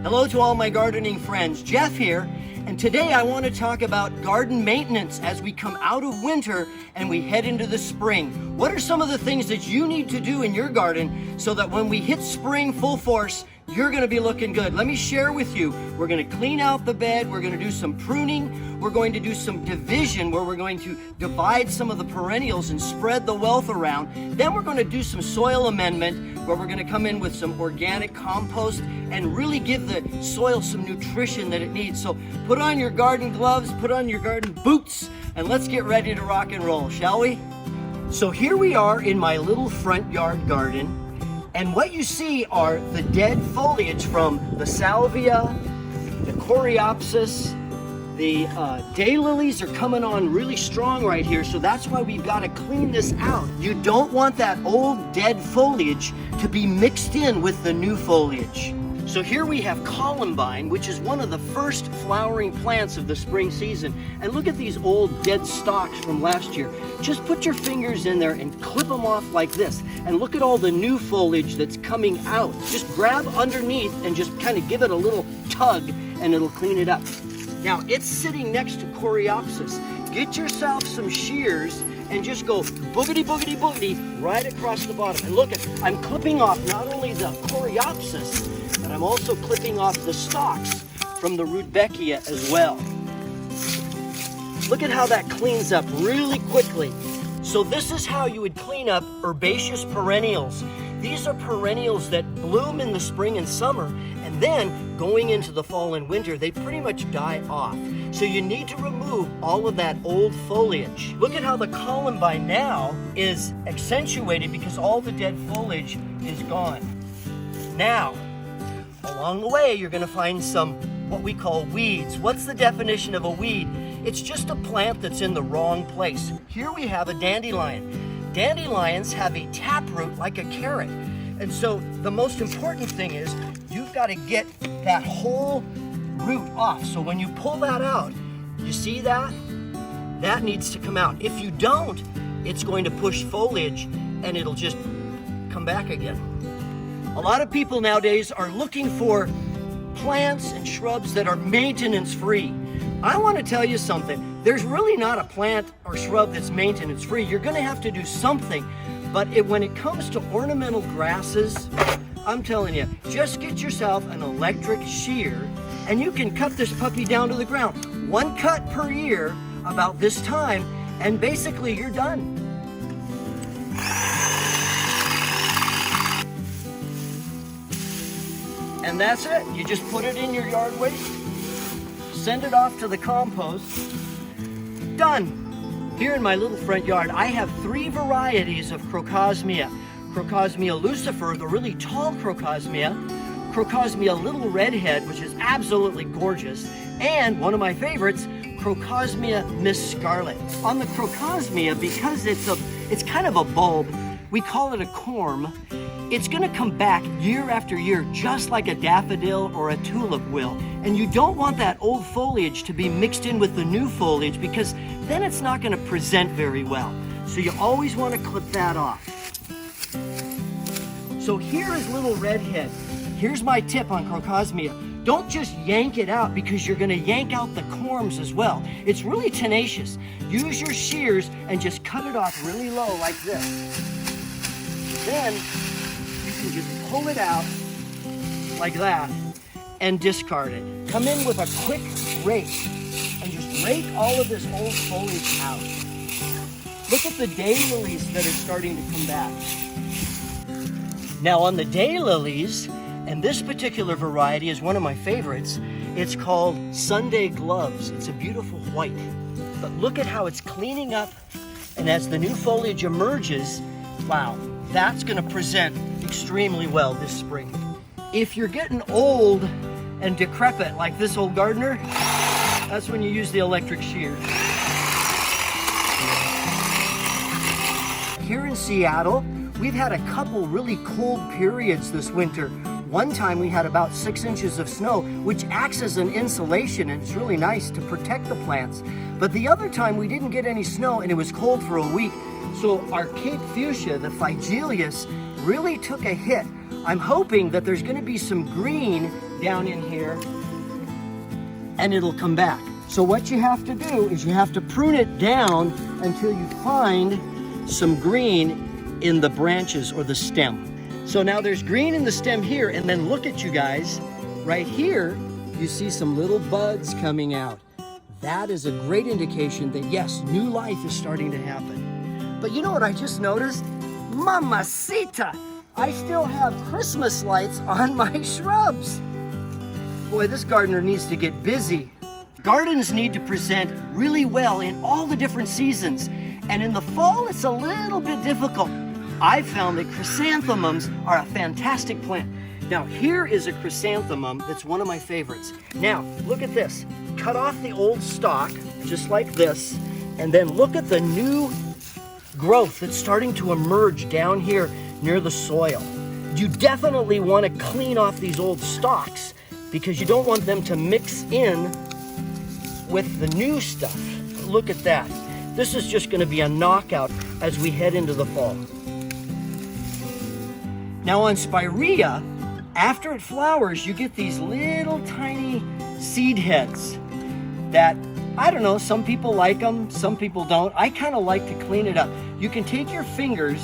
Hello to all my gardening friends, Jeff here, and today I want to talk about garden maintenance as we come out of winter and we head into the spring. What are some of the things that you need to do in your garden so that when we hit spring full force, you're going to be looking good? Let me share with you. We're going to clean out the bed, we're going to do some pruning, we're going to do some division where we're going to divide some of the perennials and spread the wealth around. Then we're going to do some soil amendment where we're going to come in with some organic compost and really give the soil some nutrition that it needs. So put on your garden gloves, put on your garden boots, and let's get ready to rock and roll, shall we? So here we are in my little front yard garden. And what you see are the dead foliage from the salvia, the coreopsis, the daylilies are coming on really strong right here, so that's why we've got to clean this out. You don't want that old dead foliage to be mixed in with the new foliage. So here we have columbine, which is one of the first flowering plants of the spring season. And look at these old dead stalks from last year. Just put your fingers in there and clip them off like this. And look at all the new foliage that's coming out. Just grab underneath and just kind of give it a little tug and it'll clean it up. Now it's sitting next to coreopsis. Get yourself some shears and just go boogity, boogity, boogity right across the bottom. And look, I'm clipping off not only the coreopsis, but I'm also clipping off the stalks from the rudbeckia as well. Look at how that cleans up really quickly. So this is how you would clean up herbaceous perennials. These are perennials that bloom in the spring and summer, and then going into the fall and winter, they pretty much die off. So you need to remove all of that old foliage. Look at how the columbine now is accentuated because all the dead foliage is gone. Now, along the way, you're going to find some what we call weeds. What's the definition of a weed? It's just a plant that's in the wrong place. Here we have a dandelion. Dandelions have a taproot like a carrot. And so the most important thing is you've got to get that whole root off. So when you pull that out, you see that? That needs to come out. If you don't, it's going to push foliage and it'll just come back again. A lot of people nowadays are looking for plants and shrubs that are maintenance free. I want to tell you something. There's really not a plant or shrub that's maintenance free. You're going to have to do something. But when it comes to ornamental grasses, I'm telling you, just get yourself an electric shear and you can cut this puppy down to the ground. One cut per year about this time and basically you're done. And that's it. You just put it in your yard waste, send it off to the compost, done. Here in my little front yard, I have 3 varieties of Crocosmia. Crocosmia lucifer, the really tall Crocosmia, Crocosmia little redhead, which is absolutely gorgeous, and one of my favorites, Crocosmia Miss Scarlet. On the Crocosmia, because it's kind of a bulb, we call it a corm. It's gonna come back year after year, just like a daffodil or a tulip will. And you don't want that old foliage to be mixed in with the new foliage because then it's not gonna present very well. So you always wanna clip that off. So here is little redhead. Here's my tip on Crocosmia. Don't just yank it out because you're gonna yank out the corms as well. It's really tenacious. Use your shears and just cut it off really low like this. Then you can just pull it out like that and discard it. Come in with a quick rake and just rake all of this old foliage out. Look at the daylilies that are starting to come back. Now on the daylilies, and this particular variety is one of my favorites, it's called Sunday Gloves. It's a beautiful white. But look at how it's cleaning up, and as the new foliage emerges, wow, that's gonna present extremely well this spring. If you're getting old and decrepit like this old gardener, that's when you use the electric shear. Here in Seattle, we've had a couple really cold periods this winter. One time we had about 6 inches of snow, which acts as an insulation and it's really nice to protect the plants. But the other time we didn't get any snow and it was cold for a week. So our Cape Fuchsia, the Phygelius, really took a hit. I'm hoping that there's going to be some green down in here, and it'll come back. So what you have to do is you have to prune it down until you find some green in the branches or the stem. So now there's green in the stem here, and then look at you guys, right here, you see some little buds coming out. That is a great indication that yes, new life is starting to happen. But you know what I just noticed? Mamacita! I still have Christmas lights on my shrubs. Boy, this gardener needs to get busy. Gardens need to present really well in all the different seasons. And in the fall, it's a little bit difficult. I've found that chrysanthemums are a fantastic plant. Now, here is a chrysanthemum that's one of my favorites. Now, look at this. Cut off the old stalk, just like this, and then look at the new growth that's starting to emerge down here near the soil. You definitely want to clean off these old stalks because you don't want them to mix in with the new stuff. Look at that. This is just going to be a knockout as we head into the fall. Now on Spirea, after it flowers, you get these little tiny seed heads that, I don't know, some people like them, some people don't. I kind of like to clean it up. You can take your fingers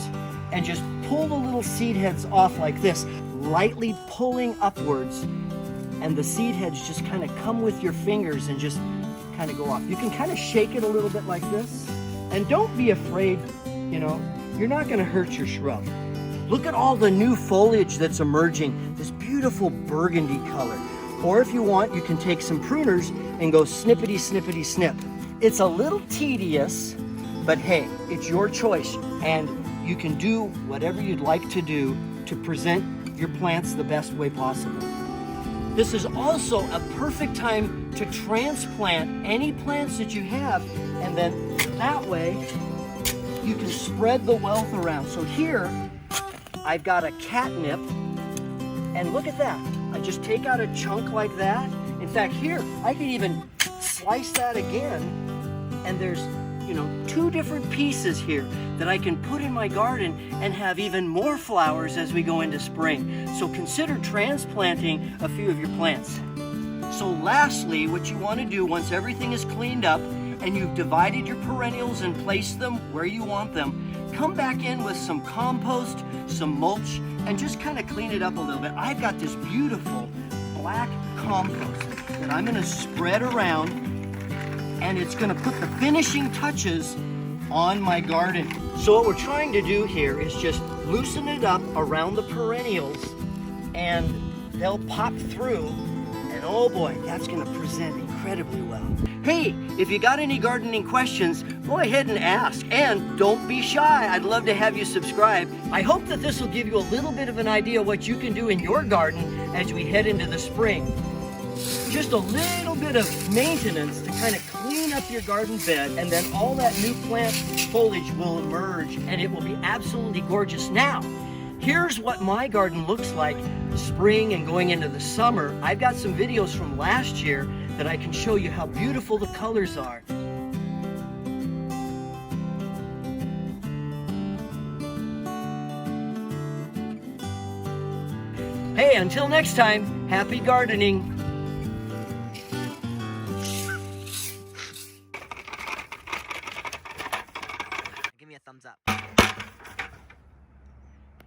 and just pull the little seed heads off like this, lightly pulling upwards, and the seed heads just kind of come with your fingers and just kind of go off. You can kind of shake it a little bit like this, and don't be afraid, you know, you're not going to hurt your shrub. Look at all the new foliage that's emerging, this beautiful burgundy color. Or if you want, you can take some pruners and go snippety, snippety, snip. It's a little tedious, but hey, it's your choice, and you can do whatever you'd like to do to present your plants the best way possible. This is also a perfect time to transplant any plants that you have, and then that way you can spread the wealth around. So here, I've got a catnip, and look at that. I just take out a chunk like that. In fact, here, I can even slice that again, and there's, you know, 2 different pieces here that I can put in my garden and have even more flowers as we go into spring. So consider transplanting a few of your plants. So lastly, what you want to do once everything is cleaned up and you've divided your perennials and placed them where you want them, come back in with some compost, some mulch, and just kind of clean it up a little bit. I've got this beautiful black compost that I'm going to spread around, and it's going to put the finishing touches on my garden. So what we're trying to do here is just loosen it up around the perennials, and they'll pop through, and oh boy, that's going to present incredibly well. Hey, if you got any gardening questions, go ahead and ask, and don't be shy. I'd love to have you subscribe. I hope that this will give you a little bit of an idea what you can do in your garden as we head into the spring. Just a little bit of maintenance to kind of clean up your garden bed, and then all that new plant foliage will emerge, and it will be absolutely gorgeous. Now, here's what my garden looks like spring and going into the summer. I've got some videos from last year that I can show you how beautiful the colors are. Hey, until next time, happy gardening.